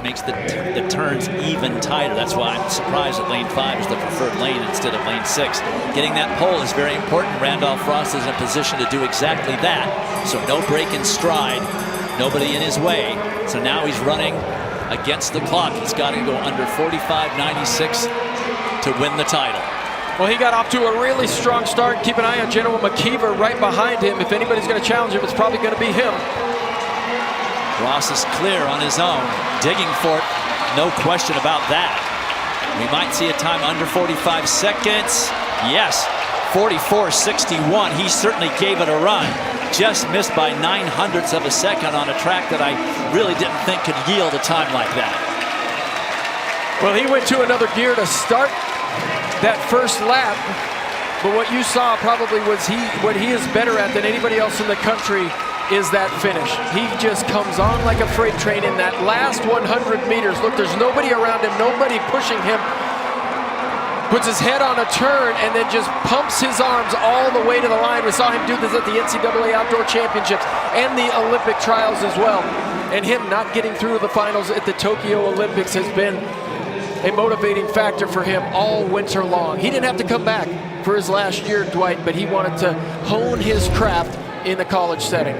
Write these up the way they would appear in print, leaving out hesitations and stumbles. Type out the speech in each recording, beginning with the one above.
just makes the turns even tighter. That's why I'm surprised that lane 5 is the preferred lane instead of lane 6. Getting that pole is very important. Randolph Ross is in a position to do exactly that. So no break in stride, nobody in his way. So now he's running against the clock. He's got to go under 45.96 to win the title. Well, he got off to a really strong start. Keep an eye on General McKeever right behind him. If anybody's going to challenge him, it's probably going to be him. Ross is clear on his own, digging for it, no question about that. We might see a time under 45 seconds. Yes, 44.61. He certainly gave it a run. Just missed by 0.09 of a second on a track that I really didn't think could yield a time like that. Well, he went to another gear to start that first lap, but what you saw probably was what he is better at than anybody else in the country is that finish. He just comes on like a freight train in that last 100 meters. Look, there's nobody around him, nobody pushing him. Puts his head on a turn and then just pumps his arms all the way to the line. We saw him do this at the NCAA Outdoor Championships and the Olympic trials as well. And him not getting through the finals at the Tokyo Olympics has been a motivating factor for him all winter long. He didn't have to come back for his last year, Dwight, but he wanted to hone his craft in the college setting.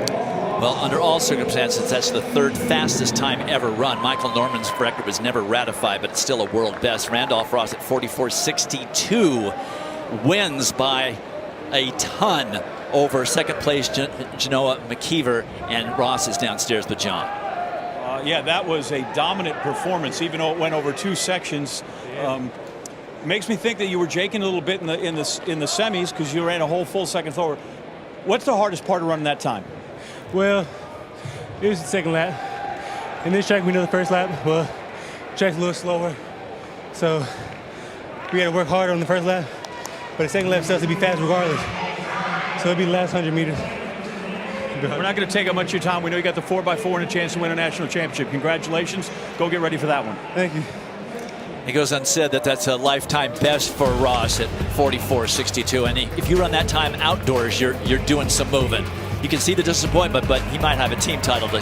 Well, under all circumstances, that's the third fastest time ever run. Michael Norman's record was never ratified, but it's still a world best. Randolph Ross at 44.62 wins by a ton over second place Ncaa, McKeever, and Ross is downstairs with John. Yeah, that was a dominant performance, even though it went over 2 sections. Makes me think that you were jaking a little bit in the semis because you ran a whole full second forward. What's the hardest part of running that time? Well, it was the second lap. In this track, we know the first lap. Well, the track's a little slower, so we got to work harder on the first lap. But the second lap starts to be fast regardless. So it'll be the last 100 meters. We're not going to take up much of your time. We know you got the 4x4 and a chance to win a national championship. Congratulations. Go get ready for that one. Thank you. It goes unsaid that that's a lifetime best for Ross at 44.62. And if you run that time outdoors, you're doing some moving. You can see the disappointment, but he might have a team title to